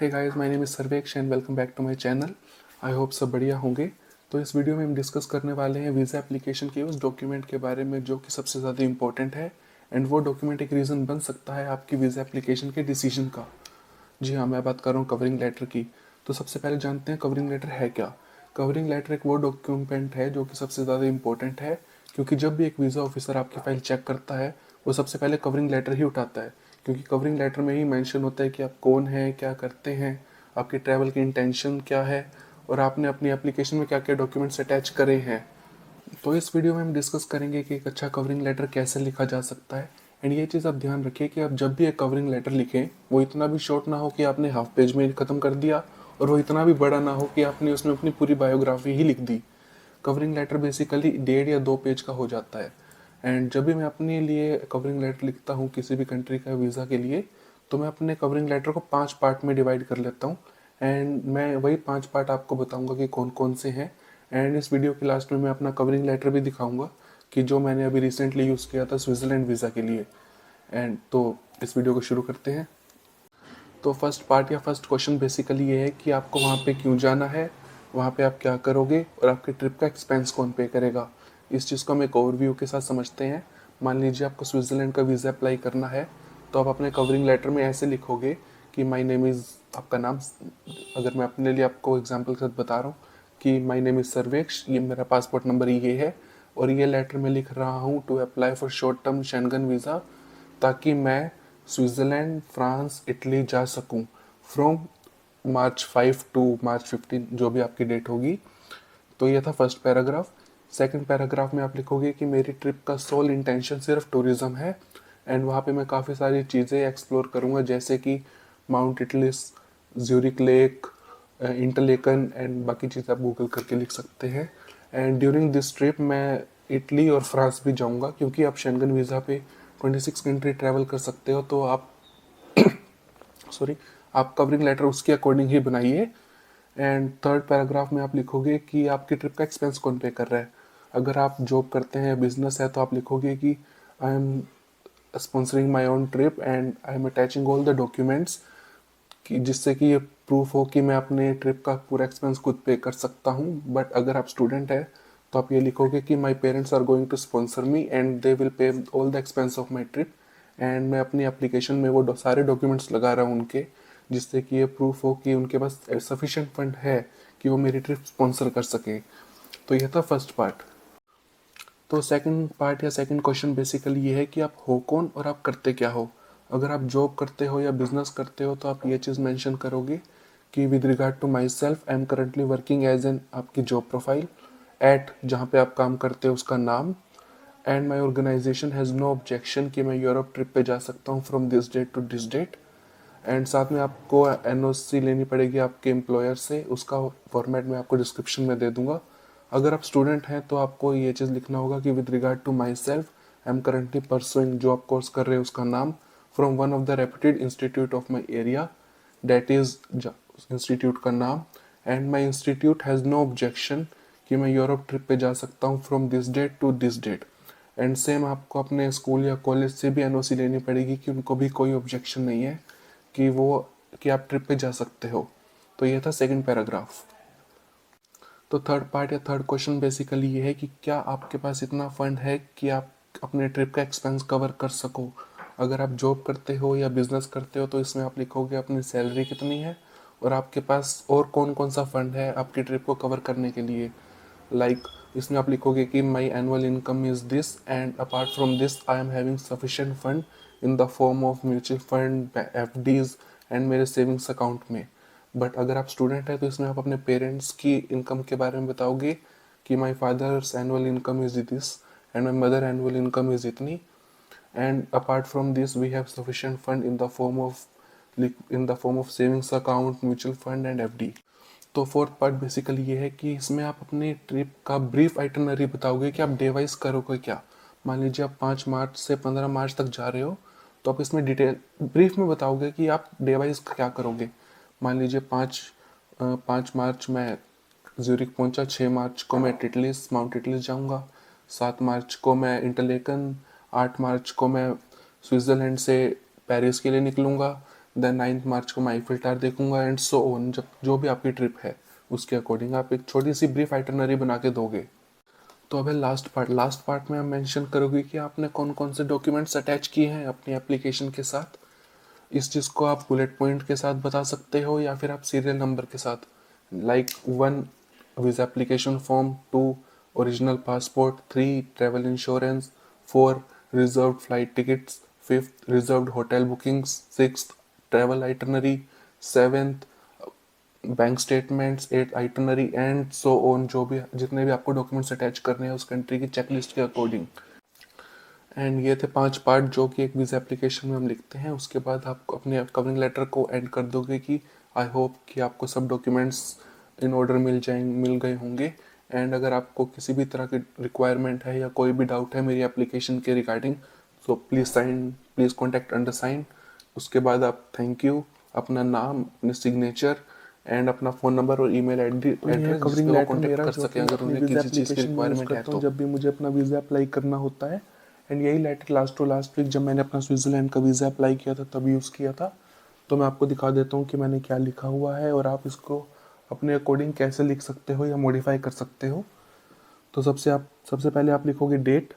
Hey guys, my name is Sarveksh and welcome back to my channel. I hope सब बढ़िया होंगे। तो इस वीडियो में हम डिस्कस करने वाले हैं वीज़ा एप्लीकेशन के उस डॉक्यूमेंट के बारे में जो कि सबसे ज़्यादा इंपॉर्टेंट है एंड वो डॉक्यूमेंट एक रीज़न बन सकता है आपकी वीज़ा एप्लीकेशन के डिसीजन का। जी हाँ, मैं बात कर रहा हूँ कवरिंग लेटर की। तो सबसे पहले जानते हैं कवरिंग लेटर है क्या। कवरिंग लेटर एक वो डॉक्यूमेंट है जो कि सबसे ज़्यादा इंपॉर्टेंट है, क्योंकि जब भी एक वीज़ा ऑफिसर आपकी फ़ाइल चेक करता है वो सबसे पहले कवरिंग लेटर ही उठाता है, क्योंकि कवरिंग लेटर में ही मेंशन होता है कि आप कौन हैं, क्या करते हैं, आपकी ट्रैवल की इंटेंशन क्या है और आपने अपनी एप्लीकेशन में क्या क्या डॉक्यूमेंट्स अटैच करे हैं। तो इस वीडियो में हम डिस्कस करेंगे कि एक अच्छा कवरिंग लेटर कैसे लिखा जा सकता है। एंड ये चीज़ आप ध्यान रखिए कि आप जब भी एक कवरिंग लेटर लिखें वो इतना भी शॉर्ट ना हो कि आपने हाफ पेज में ख़त्म कर दिया, और वो इतना भी बड़ा ना हो कि आपने उसमें अपनी पूरी बायोग्राफी ही लिख दी। कवरिंग लेटर बेसिकली 1.5 या 2 पेज का हो जाता है। एंड जब भी मैं अपने लिए कवरिंग लेटर लिखता हूँ किसी भी कंट्री का वीज़ा के लिए, तो मैं अपने कवरिंग लेटर को 5 पार्ट में डिवाइड कर लेता हूँ। एंड मैं वही 5 पार्ट आपको बताऊँगा कि कौन कौन से हैं। एंड इस वीडियो के लास्ट में मैं अपना कवरिंग लेटर भी दिखाऊँगा कि जो मैंने अभी रिसेंटली यूज़ किया था स्विट्ज़रलैंड वीज़ा के लिए। एंड तो इस वीडियो को शुरू करते हैं। तो फर्स्ट पार्ट या फर्स्ट क्वेश्चन बेसिकली ये है कि आपको वहाँ पे क्यों जाना है, वहाँ पे आप क्या करोगे और आपके ट्रिप का एक्सपेंस कौन पे करेगा। इस चीज़ को हम एक ओवरव्यू के साथ समझते हैं। मान लीजिए आपको स्विट्ज़रलैंड का वीज़ा अप्लाई करना है, तो आप अपने कवरिंग लेटर में ऐसे लिखोगे कि माई नेम इज़, आपका नाम, अगर मैं अपने लिए आपको एग्जाम्पल के साथ बता रहा हूँ कि माई नेम इज़ सर्वेक्ष, ये मेरा पासपोर्ट नंबर ये है और ये लेटर में लिख रहा हूँ to apply for short term Schengen visa, ताकि मैं स्विट्ज़रलैंड, फ्रांस, इटली जा सकूं फ्रॉम March 5 टू March 15, जो भी आपकी डेट होगी। तो ये था फर्स्ट पैराग्राफ। सेकंड पैराग्राफ में आप लिखोगे कि मेरी ट्रिप का सोल इंटेंशन सिर्फ टूरिज़्म है एंड वहाँ पे मैं काफ़ी सारी चीज़ें एक्सप्लोर करूँगा, जैसे कि mount Titlis, Zurich lake, Interlaken and बाकी चीज़ें आप गूगल करके लिख सकते हैं। एंड ड्यूरिंग दिस ट्रिप मैं इटली और फ्रांस भी जाऊँगा, क्योंकि आप शेंगन वीज़ा पे 26 कंट्री ट्रैवल कर सकते हो। तो आप सॉरी, आप कवरिंग लेटर उसके अकॉर्डिंग ही बनाइए। एंड थर्ड पैराग्राफ में आप लिखोगे कि आपकी ट्रिप का एक्सपेंस कौन पे कर रहा है। अगर आप जॉब करते हैं, बिजनेस है, तो आप लिखोगे कि I am sponsoring my own trip and I am attaching all the documents, कि जिससे कि ये प्रूफ हो कि मैं अपने ट्रिप का पूरा एक्सपेंस खुद पे कर सकता हूँ। बट अगर आप स्टूडेंट है तो आप ये लिखोगे कि my parents are going to sponsor me and they will pay all the expense of my trip. And मैं अपनी एप्लीकेशन में वो सारे डॉक्यूमेंट्स लगा रहा हूँ उनके, जिससे कि ये प्रूफ हो कि उनके पास सफिशिएंट फंड है कि वो मेरी ट्रिप स्पॉन्सर कर सके। तो यह था फर्स्ट पार्ट। तो सेकंड पार्ट या सेकंड क्वेश्चन बेसिकली ये है कि आप हो कौन और आप करते क्या हो। अगर आप जॉब करते हो या बिजनेस करते हो तो आप ये चीज़ मेंशन करोगे कि with regard to myself I am currently working as an, आपकी जॉब प्रोफाइल, एट जहाँ पे आप काम करते हो उसका नाम, and my organisation has no objection कि मैं यूरोप ट्रिप पे जा सकता हूँ from this date to this date. And साथ में आपको एनओसी लेनी पड़ेगी आपके एम्प्लॉयर से, उसका फॉर्मेट मैं आपको डिस्क्रिप्शन में दे दूंगा। अगर आप स्टूडेंट हैं तो आपको ये चीज़ लिखना होगा कि with regard to myself I am currently pursuing, जो आप कोर्स कर रहे हैं उसका नाम, from one of the reputed institute of my area, that is institute का नाम, and my institute has no objection कि मैं यूरोप ट्रिप पे जा सकता हूँ from this date to this date. And same आपको अपने स्कूल या कॉलेज से भी एनओसी लेनी पड़ेगी कि उनको भी कोई ऑब्जेक्शन नहीं है कि वो, कि आप ट्रिप पे जा सकते हो। तो ये था सेकंड पैराग्राफ। तो थर्ड पार्ट या थर्ड क्वेश्चन बेसिकली ये है कि क्या आपके पास इतना फंड है कि आप अपने ट्रिप का एक्सपेंस कवर कर सको। अगर आप जॉब करते हो या बिजनेस करते हो तो इसमें आप लिखोगे अपनी सैलरी कितनी है और आपके पास और कौन कौन सा फंड है आपकी ट्रिप को कवर करने के लिए। लाइक इसमें आप लिखोगे कि my annual income is this and apart from this I am having sufficient fund in the form of mutual fund, FDs and मेरे सेविंग्स अकाउंट में। बट अगर आप स्टूडेंट हैं तो इसमें आप अपने पेरेंट्स की इनकम के बारे में बताओगे कि my father's annual income is this and my mother annual income is इतनी, and apart from this we have sufficient fund in the form of savings account, mutual fund and FD. तो fourth part basically ये है कि इसमें आप अपनी trip का brief itinerary बताओगे कि आप डे वाइज करोगे क्या। मान लीजिए आप 5 मार्च से 15 मार्च तक जा रहे हो, तो आप इसमें डिटेल ब्रीफ में बताओगे कि आप डे वाइज क्या करोगे। मान लीजिए 5 मार्च मैं ज्यूरिक पहुंचा, 6 मार्च को मैं टिटलिस, माउंट टिटलिस जाऊंगा, 7 मार्च को मैं इंटरलेकन, 8 मार्च को मैं स्विट्ज़रलैंड से पेरिस के लिए निकलूंगा, देन 9 मार्च को मैं आईफिल टावर देखूंगा एंड सो ऑन। जब जो भी आपकी ट्रिप है उसके अकॉर्डिंग आप एक छोटी सी ब्रीफ आइटनरी बना के दोगे। तो अब है लास्ट पार्ट में आप मेंशन करोगे कि आपने कौन कौन से डॉक्यूमेंट्स अटैच किए हैं अपनी एप्लीकेशन के साथ। इस चीज़ को आप बुलेट पॉइंट के साथ बता सकते हो या फिर आप सीरियल नंबर के साथ, like 1 visa application form, 2 original passport, 3 travel insurance, 4 reserved flight tickets, 5th reserved hotel bookings, 6th travel itinerary, 7th bank statements, 8 itinerary and so on. जो भी जितने भी आपको डॉक्यूमेंट्स अटैच करने हैं उस कंट्री की चेकलिस्ट के अकॉर्डिंग। एंड ये थे 5 पार्ट जो कि एक वीज़ा एप्लीकेशन में हम लिखते हैं। उसके बाद आप अपने कवरिंग लेटर को एंड कर दोगे कि आई होप कि आपको सब डॉक्यूमेंट्स इन ऑर्डर मिल गए होंगे। एंड अगर आपको किसी भी तरह की रिक्वायरमेंट है या कोई भी डाउट है मेरी एप्लीकेशन के regarding, so please contact undersigned. उसके बाद आप थैंक यू, अपना नाम, अपने सिग्नेचर एंड अपना फ़ोन नंबर और ईमेल एड्रेस जिस पे वो कॉन्टैक्ट कर सकें अगर उन्हें किसी चीज़ की रिक्वायरमेंट है तो। जब भी मुझे अपना वीज़ा अप्लाई करना होता है, एंड यही letter last to last week जब मैंने अपना स्विट्ज़रलैंड का वीज़ा अप्लाई किया था तब यूज़ किया था। तो मैं आपको दिखा देता हूँ कि मैंने क्या लिखा हुआ है और आप इसको अपने अकॉर्डिंग कैसे लिख सकते हो या मॉडिफाई कर सकते हो। तो सबसे पहले आप लिखोगे date,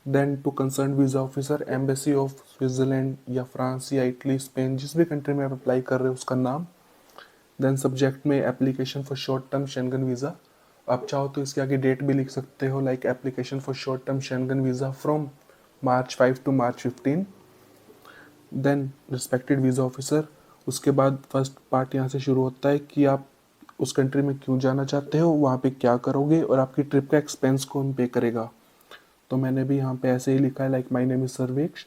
then to concern visa officer, embassy of Switzerland या फ्रांस या इटली, स्पेन, जिस भी कंट्री में आप अप्लाई कर रहे हो उसका नाम। देन सब्जेक्ट में application for short term Schengen visa. आप चाहो तो इसके आगे डेट भी लिख सकते हो, like application for short term Schengen visa from March 5 to March 15। Then respected visa officer. उसके बाद फर्स्ट पार्ट यहाँ से शुरू होता है कि आप उस कंट्री में क्यों जाना चाहते हो, वहाँ पे क्या करोगे और आपकी ट्रिप का एक्सपेंस कौन पे करेगा। तो मैंने भी यहाँ पे ऐसे ही लिखा है, like my name is Sarveksh,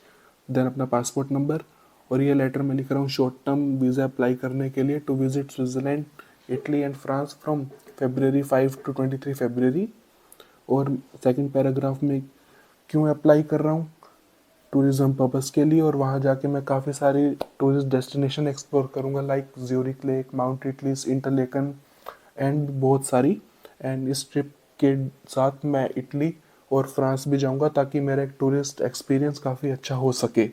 then अपना पासपोर्ट नंबर। और ये लेटर मैं लिख रहा हूँ शॉर्ट टर्म वीज़ा अप्लाई करने के लिए to visit Switzerland, Italy and France from February 5 to 23 February। और सेकंड पैराग्राफ में क्यों अप्लाई कर रहा हूँ, टूरिज़्म पर्पज़ के लिए। और वहाँ जाके मैं काफ़ी सारी टूरिस्ट डेस्टिनेशन एक्सप्लोर करूँगा, like Zurich lake, mount Titlis, Interlaken and बहुत सारी। एंड इस ट्रिप के साथ मैं इटली और फ्रांस भी जाऊँगा ताकि मेरा एक टूरिस्ट एक्सपीरियंस काफ़ी अच्छा हो सके।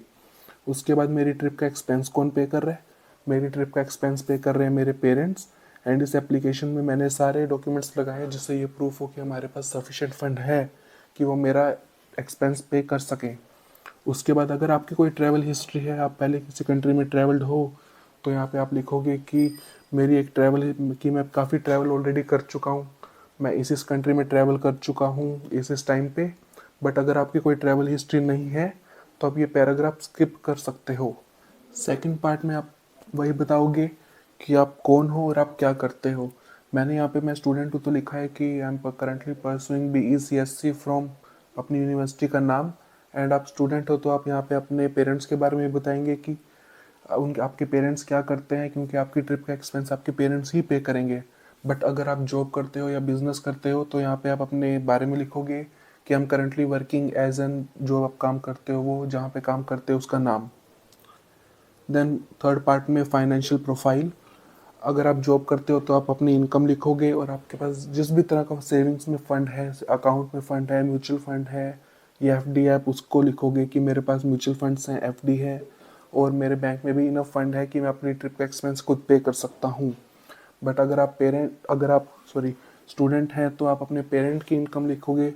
उसके बाद मेरी ट्रिप का एक्सपेंस कौन पे कर रहा है, मेरी ट्रिप का एक्सपेंस पे कर रहे हैं मेरे पेरेंट्स। एंड इस एप्लीकेशन में मैंने सारे डॉक्यूमेंट्स लगाए हैं जिससे ये प्रूफ हो कि हमारे पास सफिशेंट फंड है कि वो मेरा एक्सपेंस पे कर सकें। उसके बाद अगर आपकी कोई ट्रैवल हिस्ट्री है, आप पहले किसी कंट्री में ट्रैवल्ड हो, तो यहाँ पे आप लिखोगे कि मेरी एक ट्रैवल कि मैं काफ़ी ट्रैवल ऑलरेडी कर चुका हूँ, मैं इस कंट्री में ट्रैवल कर चुका हूँ इस टाइम पे। बट अगर आपकी कोई ट्रैवल हिस्ट्री नहीं है तो आप ये पैराग्राफ स्किप कर सकते हो। सेकंड पार्ट में आप वही बताओगे कि आप कौन हो और आप क्या करते हो। मैंने यहाँ पे मैं स्टूडेंट हूँ तो लिखा है कि आई am currently pursuing BECSC from अपनी यूनिवर्सिटी का नाम। एंड आप स्टूडेंट हो तो आप यहाँ पे अपने पेरेंट्स के बारे में बताएंगे कि उनके आपके पेरेंट्स क्या करते हैं, क्योंकि आपकी ट्रिप का एक्सपेंस आपके पेरेंट्स ही पे करेंगे। बट अगर आप जॉब करते हो या बिजनेस करते हो तो यहाँ पे आप अपने बारे में लिखोगे कि हम करंटली वर्किंग एज एन, जो आप काम करते हो वो जहाँ पे काम करते हो उसका नाम। देन थर्ड पार्ट में फाइनेंशियल प्रोफाइल। अगर आप जॉब करते हो तो आप अपनी इनकम लिखोगे और आपके पास जिस भी तरह का सेविंग्स में फ़ंड है, अकाउंट में फ़ंड है, म्यूचुअल फ़ंड है या एफडी है, आप उसको लिखोगे कि मेरे पास म्यूचुअल फंड्स हैं, एफडी है और मेरे बैंक में भी इनफ फंड है कि मैं अपनी ट्रिप का एक्सपेंस खुद पे कर सकता हूँ। बट अगर आप स्टूडेंट हैं तो आप अपने पेरेंट की इनकम लिखोगे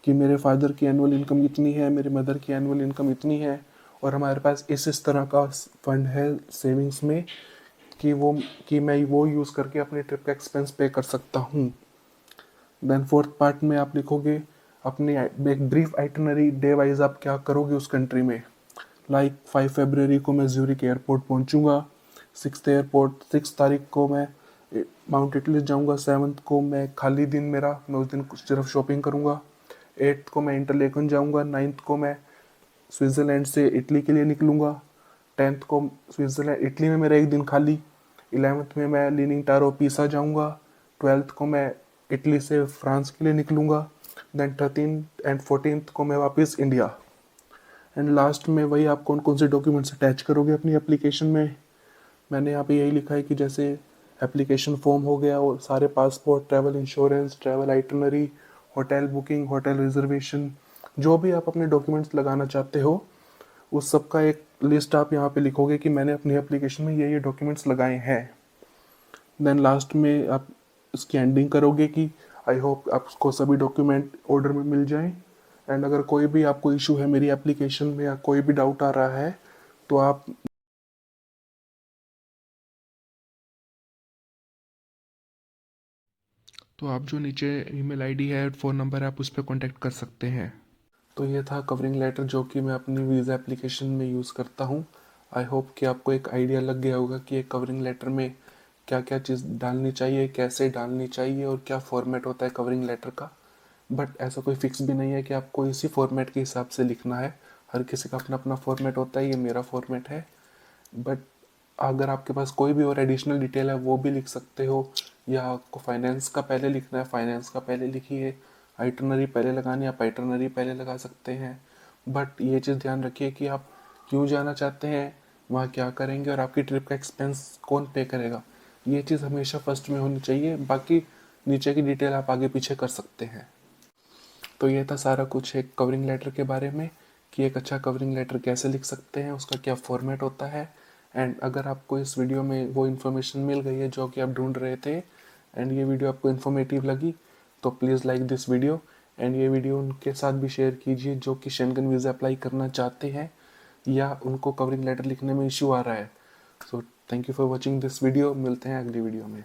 कि मेरे फादर की एनुअल इनकम इतनी है, मेरे मदर की एनुअल इनकम इतनी है और हमारे पास इस तरह का फंड है सेविंग्स में कि मैं वो यूज़ करके अपनी ट्रिप का एक्सपेंस पे कर सकता हूँ। देन फोर्थ पार्ट में आप लिखोगे अपनी एक ब्रीफ आइटनरी, डे वाइज आप क्या करोगे उस कंट्री में। लाइक 5 फरवरी को मैं ज्यूरिक एयरपोर्ट पहुँचूँगा, 6 तारीख को मैं माउंट इटली जाऊँगा, 7 को मैं खाली दिन मेरा, मैं उस दिन सिर्फ शॉपिंग करूँगा, 8 को मैं इंटरलेकन जाऊँगा, 9 को मैं स्विट्ज़रलैंड से इटली के लिए निकलूँगा, 10 को स्विट्ज़रलैंड इटली में मेरा एक दिन खाली, 11 में मैं लीनिंग टारो पीसा जाऊँगा, 12 को मैं इटली से फ्रांस के लिए निकलूँगा, देन 13 एंड 14 को मैं वापस इंडिया। एंड लास्ट में वही आप कौन कौन से डॉक्यूमेंट्स अटैच करोगे अपनी एप्लीकेशन में। मैंने यहाँ पे यही लिखा है कि जैसे एप्लीकेशन फॉर्म हो गया और सारे passport, travel insurance, travel itinerary, hotel booking, hotel reservation, जो भी आप अपने डॉक्यूमेंट्स लगाना चाहते हो उस सब का एक लिस्ट आप यहाँ पे लिखोगे कि मैंने अपनी एप्लीकेशन में ये डॉक्यूमेंट्स लगाए हैं। देन लास्ट में आप इसकी एंडिंग करोगे कि आई होप आपको सभी डॉक्यूमेंट ऑर्डर में मिल जाएं। एंड अगर कोई भी आपको इशू है मेरी एप्लीकेशन में या कोई भी डाउट आ रहा है तो आप जो नीचे ईमेल आईडी है, फ़ोन नंबर है, आप उस पर कॉन्टैक्ट कर सकते हैं। तो ये था कवरिंग लेटर जो कि मैं अपनी वीज़ा एप्लीकेशन में यूज़ करता हूँ। आई होप कि आपको एक आइडिया लग गया होगा कि एक कवरिंग लेटर में क्या क्या चीज़ डालनी चाहिए, कैसे डालनी चाहिए और क्या फॉर्मेट होता है कवरिंग लेटर का। बट ऐसा कोई फिक्स भी नहीं है कि आपको इसी फॉर्मेट के हिसाब से लिखना है। हर किसी का अपना अपना फॉर्मेट होता है, ये मेरा फॉर्मेट है। बट अगर आपके पास कोई भी और एडिशनल डिटेल है वो भी लिख सकते हो, या आपको फाइनेंस का पहले लिखना है फाइनेंस का पहले लिखिए, आइटनरी पहले लगानी है आप आइटनरी पहले लगा सकते हैं। बट ये चीज़ ध्यान रखिए कि आप क्यों जाना चाहते हैं, वहाँ क्या करेंगे और आपकी ट्रिप का एक्सपेंस कौन पे करेगा, ये चीज़ हमेशा फर्स्ट में होनी चाहिए। बाकी नीचे की डिटेल आप आगे पीछे कर सकते हैं। तो ये था सारा कुछ एक कवरिंग लेटर के बारे में कि एक अच्छा कवरिंग लेटर कैसे लिख सकते हैं, उसका क्या फॉर्मेट होता है। एंड अगर आपको इस वीडियो में वो इन्फॉर्मेशन मिल गई है जो कि आप ढूंढ रहे थे एंड ये वीडियो आपको इन्फॉर्मेटिव लगी तो please like this video. And ये वीडियो उनके साथ भी शेयर कीजिए जो कि शेंगन वीज़ा अप्लाई करना चाहते हैं या उनको कवरिंग लेटर लिखने में इशू आ रहा है। So thank you for watching this video, मिलते हैं अगली वीडियो में।